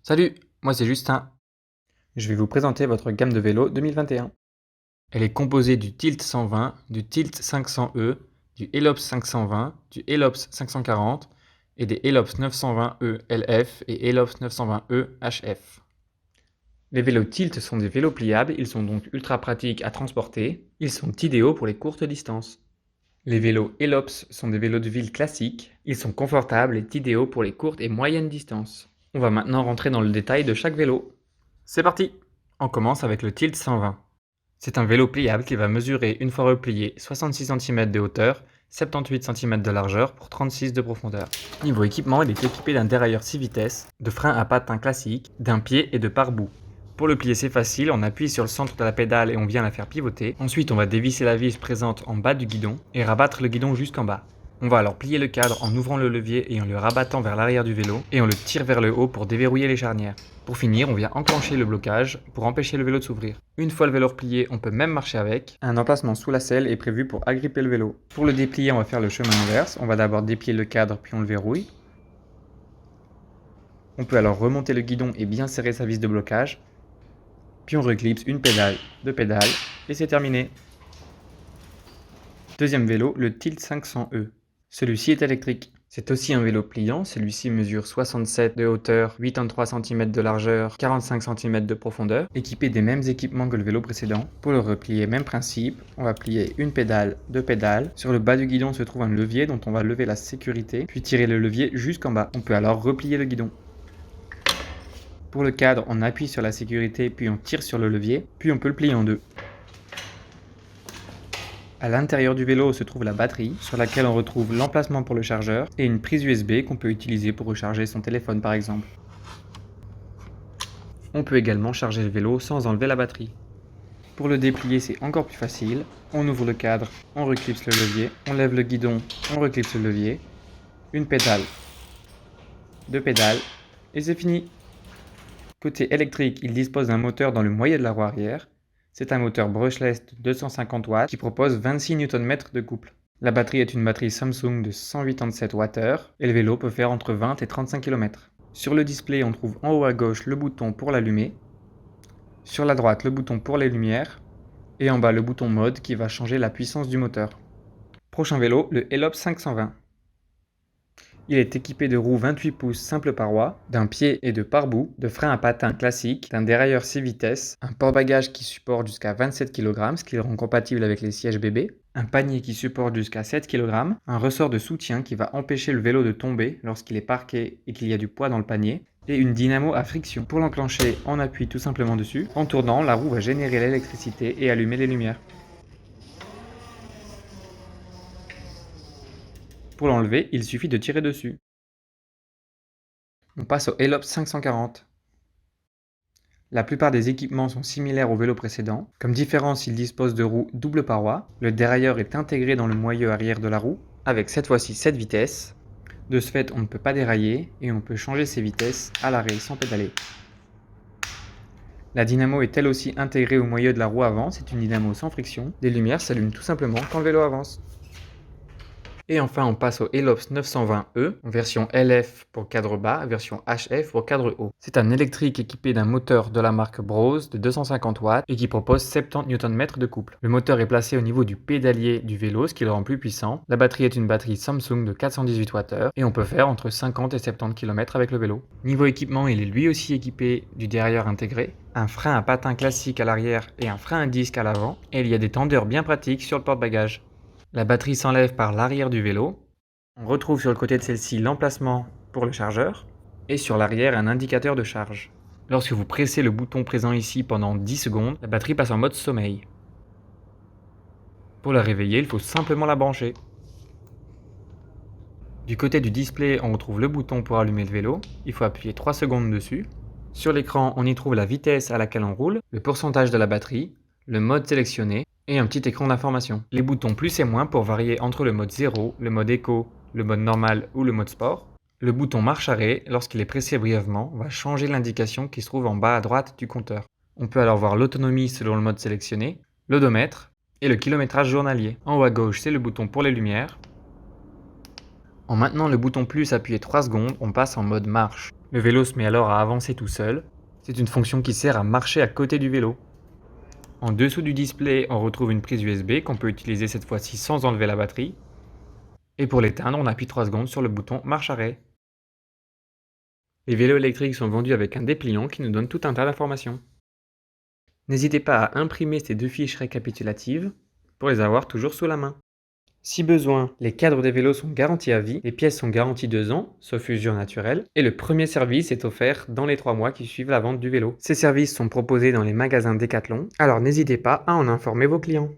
Salut, moi c'est Justin. Je vais vous présenter votre gamme de vélos 2021. Elle est composée du Tilt 120, du Tilt 500e, du Elops 520, du Elops 540 et des Elops 920e LF et Elops 920e HF. Les vélos Tilt sont des vélos pliables, ils sont donc ultra pratiques à transporter. Ils sont idéaux pour les courtes distances. Les vélos Elops sont des vélos de ville classiques. Ils sont confortables et idéaux pour les courtes et moyennes distances. On va maintenant rentrer dans le détail de chaque vélo. C'est parti! On commence avec le Tilt 120. C'est un vélo pliable qui va mesurer, une fois replié, 66 cm de hauteur, 78 cm de largeur pour 36 de profondeur. Niveau équipement, il est équipé d'un dérailleur 6 vitesses, de freins à patins classiques, d'un pied et de pare-boue. Pour le plier, c'est facile, on appuie sur le centre de la pédale et on vient la faire pivoter. Ensuite, on va dévisser la vis présente en bas du guidon et rabattre le guidon jusqu'en bas. On va alors plier le cadre en ouvrant le levier et en le rabattant vers l'arrière du vélo et on le tire vers le haut pour déverrouiller les charnières. Pour finir, on vient enclencher le blocage pour empêcher le vélo de s'ouvrir. Une fois le vélo replié, on peut même marcher avec. Un emplacement sous la selle est prévu pour agripper le vélo. Pour le déplier, on va faire le chemin inverse. On va d'abord déplier le cadre puis on le verrouille. On peut alors remonter le guidon et bien serrer sa vis de blocage. Puis on reclipse une pédale, deux pédales et c'est terminé. Deuxième vélo, le Tilt 500e. Celui-ci est électrique. C'est aussi un vélo pliant, celui-ci mesure 67 de hauteur, 83 cm de largeur, 45 cm de profondeur, équipé des mêmes équipements que le vélo précédent. Pour le replier, même principe, on va plier une pédale, deux pédales. Sur le bas du guidon se trouve un levier dont on va lever la sécurité, puis tirer le levier jusqu'en bas. On peut alors replier le guidon. Pour le cadre, on appuie sur la sécurité, puis on tire sur le levier, puis on peut le plier en deux. À l'intérieur du vélo se trouve la batterie, sur laquelle on retrouve l'emplacement pour le chargeur et une prise USB qu'on peut utiliser pour recharger son téléphone par exemple. On peut également charger le vélo sans enlever la batterie. Pour le déplier, c'est encore plus facile. On ouvre le cadre, on reclipse le levier, on lève le guidon, on reclipse le levier, une pédale, deux pédales et c'est fini. Côté électrique, il dispose d'un moteur dans le moyeu de la roue arrière. C'est un moteur brushless de 250 watts qui propose 26 Nm de couple. La batterie est une batterie Samsung de 187 Wh et le vélo peut faire entre 20 et 35 km. Sur le display, on trouve en haut à gauche le bouton pour l'allumer, sur la droite le bouton pour les lumières et en bas le bouton mode qui va changer la puissance du moteur. Prochain vélo, le Elops 520. Il est équipé de roues 28 pouces simple paroi, d'un pied et de pare-boue, de freins à patins classiques, d'un dérailleur 6 vitesses, un porte-bagages qui supporte jusqu'à 27 kg, ce qui le rend compatible avec les sièges bébés, un panier qui supporte jusqu'à 7 kg, un ressort de soutien qui va empêcher le vélo de tomber lorsqu'il est parqué et qu'il y a du poids dans le panier, et une dynamo à friction. Pour l'enclencher, on appuie tout simplement dessus. En tournant, la roue va générer l'électricité et allumer les lumières. Pour l'enlever, il suffit de tirer dessus. On passe au Elops 540. La plupart des équipements sont similaires au vélo précédent. Comme différence, il dispose de roues double paroi. Le dérailleur est intégré dans le moyeu arrière de la roue, avec cette fois-ci 7 vitesses. De ce fait, on ne peut pas dérailler et on peut changer ses vitesses à l'arrêt sans pédaler. La dynamo est elle aussi intégrée au moyeu de la roue avant, c'est une dynamo sans friction. Les lumières s'allument tout simplement quand le vélo avance. Et enfin, on passe au Elops 920e, version LF pour cadre bas, version HF pour cadre haut. C'est un électrique équipé d'un moteur de la marque Brose de 250 watts et qui propose 70 Nm de couple. Le moteur est placé au niveau du pédalier du vélo, ce qui le rend plus puissant. La batterie est une batterie Samsung de 418 Wh et on peut faire entre 50 et 70 km avec le vélo. Niveau équipement, il est lui aussi équipé du dérailleur intégré, un frein à patins classique à l'arrière et un frein à disque à l'avant, et il y a des tendeurs bien pratiques sur le porte-bagages. La batterie s'enlève par l'arrière du vélo. On retrouve sur le côté de celle-ci l'emplacement pour le chargeur et sur l'arrière un indicateur de charge. Lorsque vous pressez le bouton présent ici pendant 10 secondes, la batterie passe en mode sommeil. Pour la réveiller, il faut simplement la brancher. Du côté du display, on retrouve le bouton pour allumer le vélo. Il faut appuyer 3 secondes dessus. Sur l'écran, on y trouve la vitesse à laquelle on roule, le pourcentage de la batterie, le mode sélectionné et un petit écran d'information. Les boutons plus et moins pour varier entre le mode 0, le mode éco, le mode normal ou le mode sport. Le bouton marche arrêt, lorsqu'il est pressé brièvement, va changer l'indication qui se trouve en bas à droite du compteur. On peut alors voir l'autonomie selon le mode sélectionné, l'odomètre et le kilométrage journalier. En haut à gauche, c'est le bouton pour les lumières. En maintenant le bouton plus appuyé 3 secondes, on passe en mode marche. Le vélo se met alors à avancer tout seul. C'est une fonction qui sert à marcher à côté du vélo. En dessous du display, on retrouve une prise USB qu'on peut utiliser cette fois-ci sans enlever la batterie. Et pour l'éteindre, on appuie 3 secondes sur le bouton marche-arrêt. Les vélos électriques sont vendus avec un dépliant qui nous donne tout un tas d'informations. N'hésitez pas à imprimer ces 2 fiches récapitulatives pour les avoir toujours sous la main. Si besoin, les cadres des vélos sont garantis à vie, les pièces sont garanties 2 ans, sauf usure naturelle, et le premier service est offert dans les 3 mois qui suivent la vente du vélo. Ces services sont proposés dans les magasins Decathlon, alors n'hésitez pas à en informer vos clients.